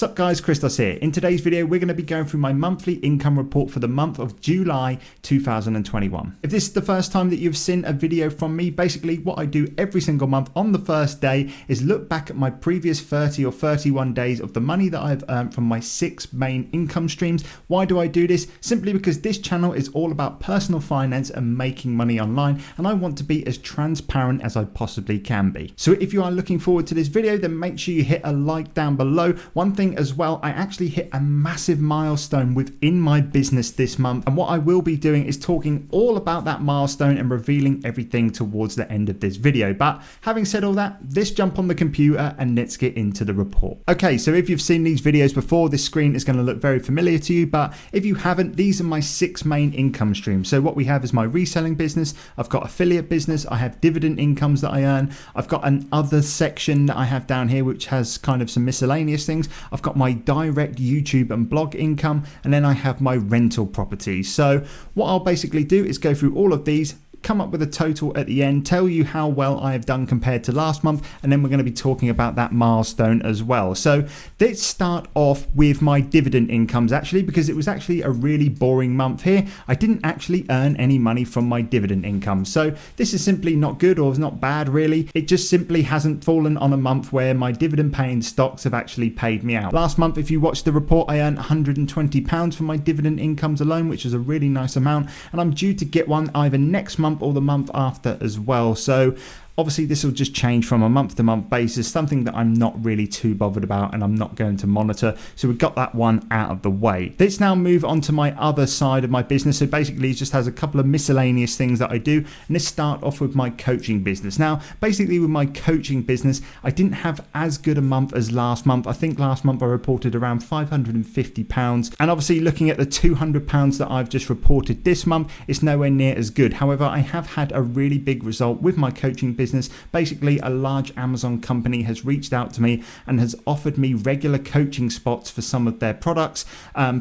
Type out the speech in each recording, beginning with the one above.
Sup guys, Christos here. In today's video, we're going to be going through my monthly income report for the month of July 2021. If this is the first time that you've seen a video from me, basically what I do every single month on the first day is look back at my previous 30 or 31 days of the money that I've earned from my 6 main income streams. Why do I do this? Simply because this channel is all about personal finance and making money online, and I want to be as transparent as I possibly can be. So if you are looking forward to this video, then make sure you hit a like down below. One thing as well, I actually hit a massive milestone within my business this month, and what I will be doing is talking all about that milestone and revealing everything towards the end of this video. But having said all that, let's jump on the computer and let's get into the report. Okay, so if you've seen these videos before, this screen is going to look very familiar to you, but if you haven't, these are my 6 main income streams. So what we have is my reselling business, I've got affiliate business, I have dividend incomes that I earn, I've got an other section that I have down here which has kind of some miscellaneous things, I've got my direct YouTube and blog income, and then I have my rental properties. So what I'll basically do is go through all of these, come up with a total at the end, tell you how well I have done compared to last month, and then we're going to be talking about that milestone as well. So let's start off with my dividend incomes actually, because it was actually a really boring month here. I didn't actually earn any money from my dividend income. So this is simply not good, or not bad really. It just simply hasn't fallen on a month where my dividend paying stocks have actually paid me out. Last month, if you watched the report, I earned £120 from my dividend incomes alone, which is a really nice amount, and I'm due to get one either next month or the month after as well. So obviously this will just change from a month to month basis, something that I'm not really too bothered about and I'm not going to monitor. So we've got that one out of the way. Let's now move on to my other side of my business. So basically it just has a couple of miscellaneous things that I do. And let's start off with my coaching business. Now, basically with my coaching business, I didn't have as good a month as last month. I think last month I reported around £550. And obviously looking at the £200 that I've just reported this month, it's nowhere near as good. However, I have had a really big result with my coaching business. Basically, a large Amazon company has reached out to me and has offered me regular coaching spots for some of their products,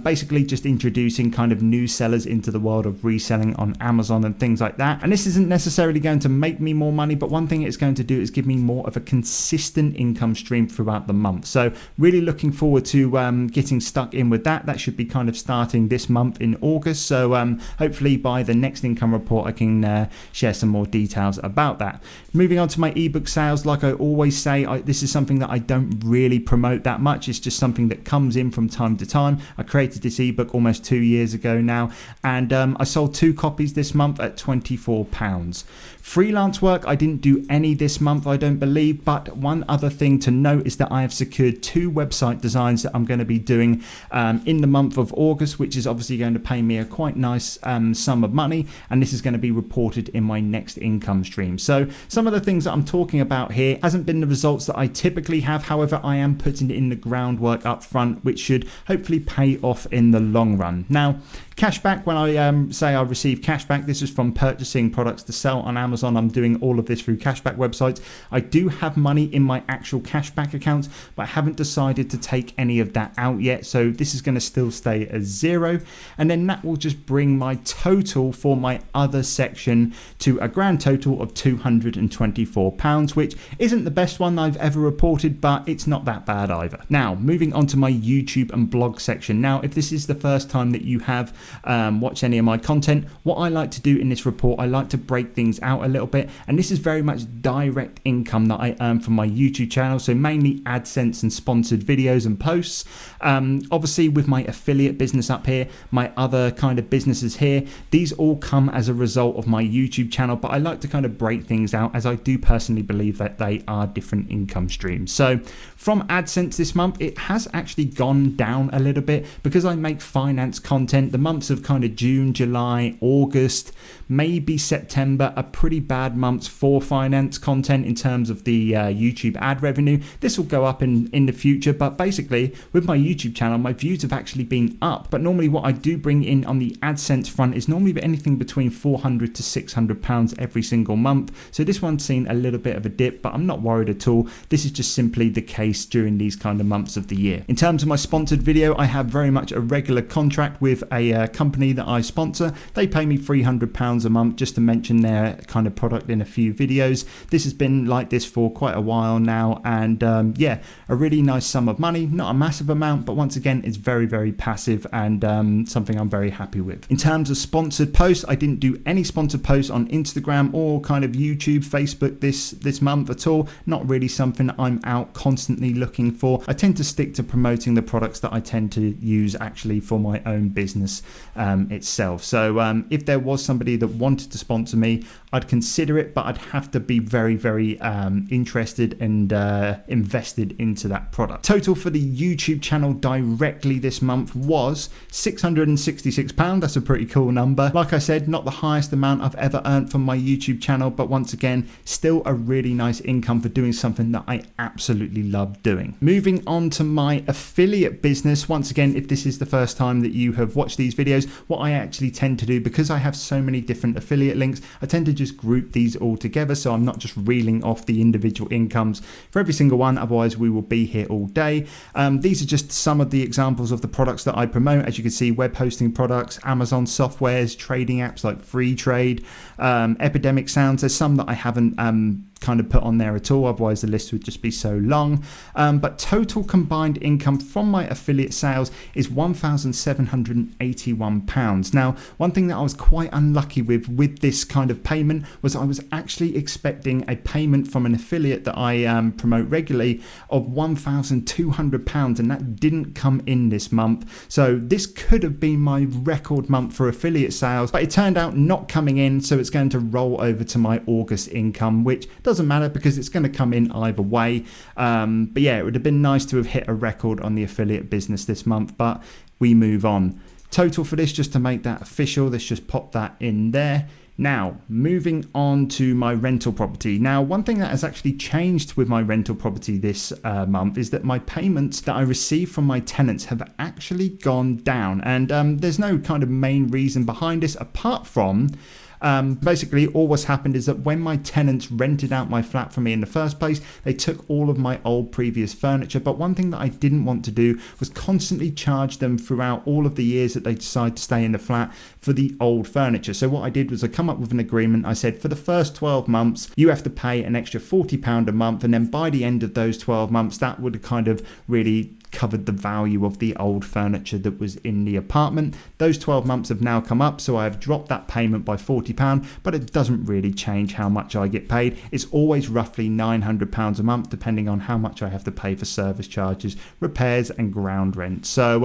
basically just introducing kind of new sellers into the world of reselling on Amazon and things like that. And this isn't necessarily going to make me more money, but one thing it's going to do is give me more of a consistent income stream throughout the month. So really looking forward to getting stuck in with that. That should be kind of starting this month in August. So hopefully by the next income report, I can share some more details about that. Moving on to my ebook sales, like I always say, this is something that I don't really promote that much. It's just something that comes in from time to time. I created this ebook almost 2 years ago now, and I sold 2 copies this month at £24. Freelance work, I didn't do any this month, I don't believe, but one other thing to note is that I have secured 2 website designs that I'm going to be doing in the month of August, which is obviously going to pay me a quite nice sum of money, and this is going to be reported in my next income stream. So some of the things that I'm talking about here hasn't been the results that I typically have. However, I am putting in the groundwork up front, which should hopefully pay off in the long run. Now, cashback, when I say I receive cashback, this is from purchasing products to sell on Amazon. I'm doing all of this through cashback websites. I do have money in my actual cashback accounts, but I haven't decided to take any of that out yet. So this is going to still stay as 0. And then that will just bring my total for my other section to a grand total of £224, which isn't the best one I've ever reported, but it's not that bad either. Now, moving on to my YouTube and blog section. Now, if this is the first time that you have watched any of my content, what I like to do in this report, I like to break things out a little bit, and this is very much direct income that I earn from my YouTube channel, so mainly AdSense and sponsored videos and posts. Obviously with my affiliate business up here, my other kind of businesses here, these all come as a result of my YouTube channel, but I like to kind of break things out, as I do personally believe that they are different income streams. So from AdSense this month, it has actually gone down a little bit because I make finance content. The months of kind of June, July, August, maybe September are pretty bad months for finance content in terms of the YouTube ad revenue. This will go up in the future, but basically with my YouTube channel, my views have actually been up. But normally what I do bring in on the AdSense front is normally anything between £400 to £600 every single month. So this one's seen a little bit of a dip, but I'm not worried at all. This is just simply the case during these kind of months of the year. In terms of my sponsored video, I have very much a regular contract with a the company that I sponsor, they pay me £300 a month just to mention their kind of product in a few videos. This has been like this for quite a while now, and yeah, a really nice sum of money, not a massive amount, but once again, it's very, very passive and something I'm very happy with. In terms of sponsored posts, I didn't do any sponsored posts on Instagram or kind of YouTube, Facebook this month at all. Not really something I'm out constantly looking for. I tend to stick to promoting the products that I tend to use actually for my own business itself. So if there was somebody that wanted to sponsor me, I'd consider it, but I'd have to be very, very interested and invested into that product. Total for the YouTube channel directly this month was £666. That's a pretty cool number. Like I said, not the highest amount I've ever earned from my YouTube channel, but once again, still a really nice income for doing something that I absolutely love doing. Moving on to my affiliate business. Once again, if this is the first time that you have watched these videos, what I actually tend to do, because I have so many different affiliate links, I tend to just group these all together, so I'm not just reeling off the individual incomes for every single one, otherwise we will be here all day. These are just some of the examples of the products that I promote. As you can see, web hosting products, Amazon softwares, trading apps like FreeTrade, Epidemic Sounds. There's some that I haven't kind of put on there at all, otherwise the list would just be so long. But total combined income from my affiliate sales is £1,781. Now, one thing that I was quite unlucky with this kind of payment was I was actually expecting a payment from an affiliate that I promote regularly of £1,200, and that didn't come in this month. So this could have been my record month for affiliate sales, but it turned out not coming in, so it's going to roll over to my August income, which doesn't matter because it's going to come in either way. But yeah, it would have been nice to have hit a record on the affiliate business this month, but we move on. Total for this, just to make that official, let's just pop that in there. Now, moving on to my rental property. Now, one thing that has actually changed with my rental property this month is that my payments that I receive from my tenants have actually gone down. And there's no kind of main reason behind this apart from basically all what's happened is that when my tenants rented out my flat for me in the first place, they took all of my old previous furniture. But one thing that I didn't want to do was constantly charge them throughout all of the years that they decide to stay in the flat for the old furniture. So what I did was I come up with an agreement. I said, for the first 12 months, you have to pay an extra £40 a month. And then by the end of those 12 months, that would have kind of really covered the value of the old furniture that was in the apartment. Those 12 months have now come up, so I have dropped that payment by £40, but it doesn't really change how much I get paid. It's always roughly £900 a month, depending on how much I have to pay for service charges, repairs and ground rent. So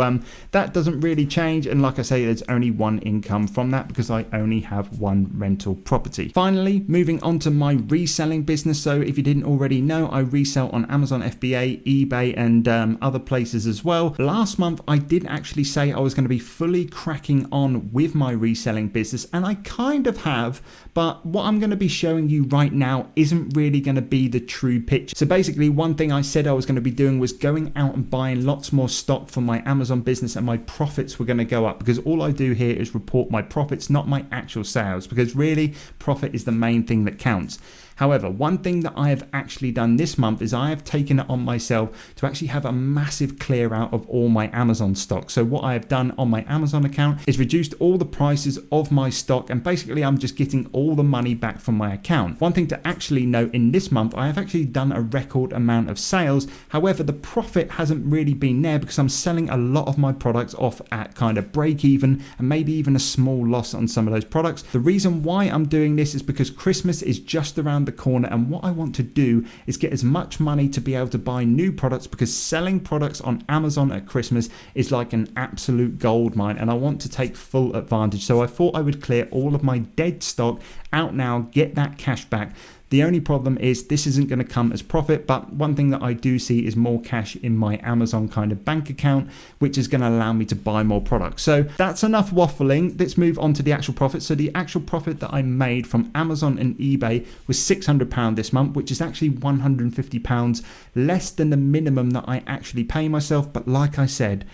that doesn't really change, and like I say, there's only one income from that because I only have one rental property. Finally, moving on to my reselling business. So if you didn't already know, I resell on Amazon FBA, eBay and other places as well. Last month I did actually say I was going to be fully cracking on with my reselling business, and I kind of have, but what I'm going to be showing you right now isn't really going to be the true picture. So basically, one thing I said I was going to be doing was going out and buying lots more stock for my Amazon business, and my profits were going to go up, because all I do here is report my profits, not my actual sales, because really profit is the main thing that counts. However, one thing that I have actually done this month is I have taken it on myself to actually have a massive clear out of all my Amazon stock. So what I have done on my Amazon account is reduced all the prices of my stock, and basically I'm just getting all the money back from my account. One thing to actually note, in this month I have actually done a record amount of sales. However, the profit hasn't really been there because I'm selling a lot of my products off at kind of break even, and maybe even a small loss on some of those products. The reason why I'm doing this is because Christmas is just around the corner, and what I want to do is get as much money to be able to buy new products, because selling products on Amazon at Christmas is like an absolute gold mine, and I want to take full advantage. So I thought I would clear all of my dead stock out now, get that cash back. The only problem is this isn't going to come as profit, but one thing that I do see is more cash in my Amazon kind of bank account, which is going to allow me to buy more products. So that's enough waffling. Let's move on to the actual profit. So the actual profit that I made from Amazon and eBay was £600 this month, which is actually £150 less than the minimum that I actually pay myself. But like I said,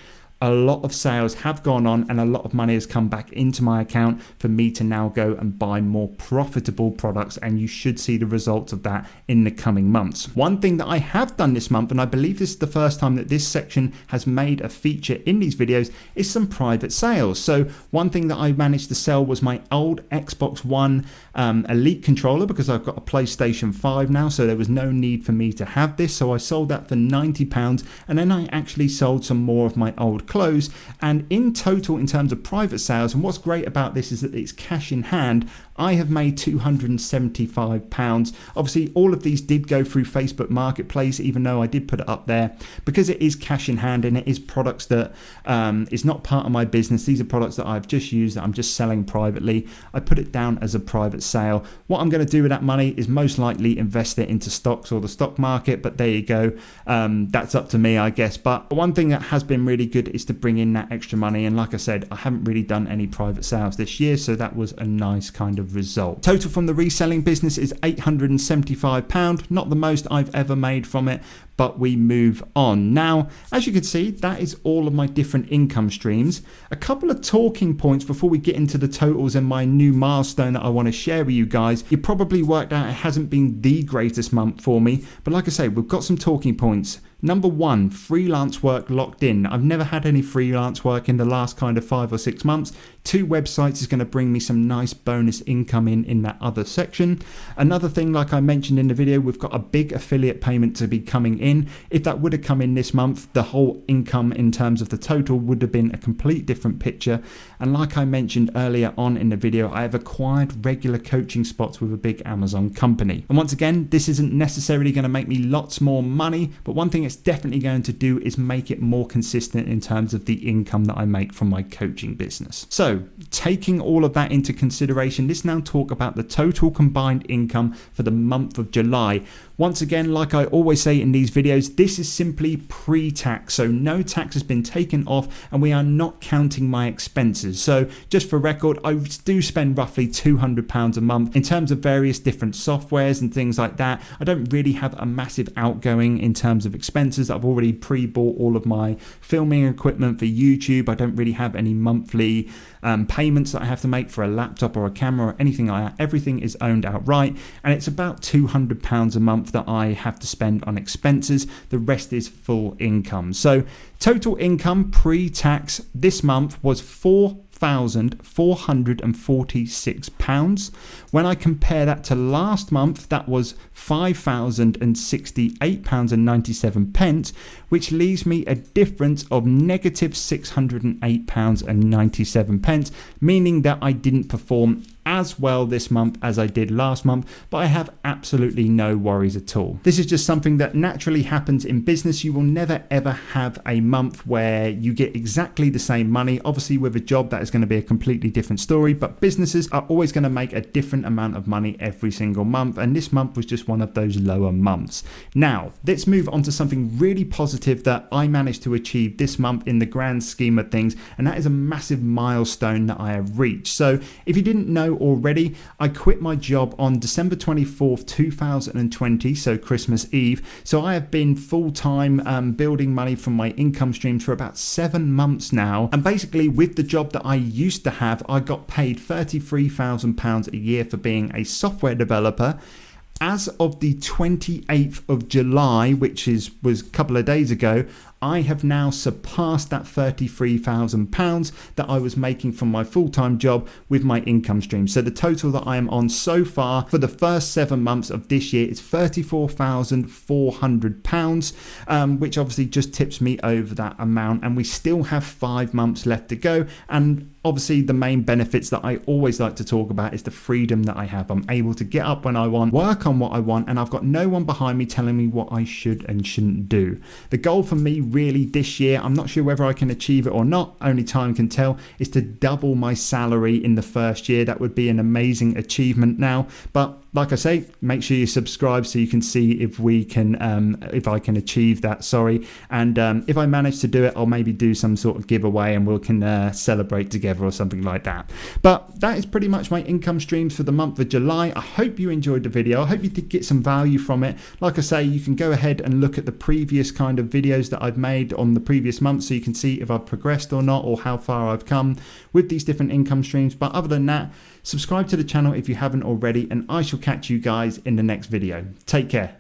a lot of sales have gone on and a lot of money has come back into my account for me to now go and buy more profitable products, and you should see the results of that in the coming months. One thing that I have done this month, and I believe this is the first time that this section has made a feature in these videos, is some private sales. So one thing that I managed to sell was my old Xbox One Elite controller, because I've got a PlayStation 5 now, so there was no need for me to have this. So I sold that for £90, and then I actually sold some more of my old clothes. And in total, in terms of private sales, and what's great about this is that it's cash in hand, I have made £275. Obviously, all of these did go through Facebook Marketplace, even though I did put it up there, because it is cash in hand and it is products that is not part of my business. These are products that I've just used, that I'm just selling privately. I put it down as a private sale. What I'm going to do with that money is most likely invest it into stocks or the stock market, but there you go. That's up to me, I guess. But one thing that has been really good is to bring in that extra money. And like I said, I haven't really done any private sales this year, so that was a nice kind of result. Total from the reselling business is £875, not the most I've ever made from it, but we move on. Now, as you can see, that is all of my different income streams. A couple of talking points before we get into the totals and my new milestone that I want to share with you guys. You probably worked out it hasn't been the greatest month for me, but like I say, we've got some talking points. Number one, freelance work locked in. I've never had any freelance work in the last kind of 5 or 6 months. 2 websites is going to bring me some nice bonus income in that other section. Another thing, like I mentioned in the video, we've got a big affiliate payment to be coming in. If that would have come in this month, the whole income in terms of the total would have been a complete different picture. And like I mentioned earlier on in the video, I have acquired regular coaching spots with a big Amazon company. And once again, this isn't necessarily going to make me lots more money, but one thing it's definitely going to do is make it more consistent in terms of the income that I make from my coaching business. So taking all of that into consideration, let's now talk about the total combined income for the month of July. Once again, like I always say in these videos, this is simply pre-tax, so no tax has been taken off and we are not counting my expenses. So just for record, I do spend roughly £200 a month in terms of various different softwares and things like that. I don't really have a massive outgoing in terms of expenses. I've already pre-bought all of my filming equipment for YouTube. I don't really have any monthly payments that I have to make for a laptop or a camera or anything like that. Everything is owned outright, and it's about £200 a month that I have to spend on expenses. The rest is full income. So total income pre-tax this month was £4,446. When I compare that to last month, that was £5,068.97, which leaves me a difference of negative £608.97, meaning that I didn't perform as well this month as I did last month, but I have absolutely no worries at all. This is just something that naturally happens in business. You will never ever have a month where you get exactly the same money. Obviously with a job that is going to be a completely different story, but businesses are always going to make a different amount of money every single month, and this month was just one of those lower months. Now let's move on to something really positive that I managed to achieve this month in the grand scheme of things, and that is a massive milestone that I have reached. So if you didn't know already, I quit my job on December 24th 2020, so Christmas Eve. So I have been full-time building money from my income streams for about 7 months now, and basically with the job that I used to have, I got paid £33,000 a year for being a software developer. As of the 28th of July, which was a couple of days ago, I have now surpassed that £33,000 that I was making from my full-time job with my income stream. So the total that I am on so far for the first 7 months of this year is £34,400, which obviously just tips me over that amount. And we still have 5 months left to go. And obviously the main benefits that I always like to talk about is the freedom that I have. I'm able to get up when I want, work on what I want, and I've got no one behind me telling me what I should and shouldn't do. The goal for me really this year, I'm not sure whether I can achieve it or not, only time can tell, is to double my salary in the first year. That would be an amazing achievement now, but like I say, make sure you subscribe so you can see if we can, if I can achieve that. And if I manage to do it, I'll maybe do some sort of giveaway and we can celebrate together or something like that. But that is pretty much my income streams for the month of July. I hope you enjoyed the video. I hope you did get some value from it. Like I say, you can go ahead and look at the previous kind of videos that I've made on the previous month so you can see if I've progressed or not, or how far I've come with these different income streams. But other than that, subscribe to the channel if you haven't already, and I shall catch you guys in the next video. Take care.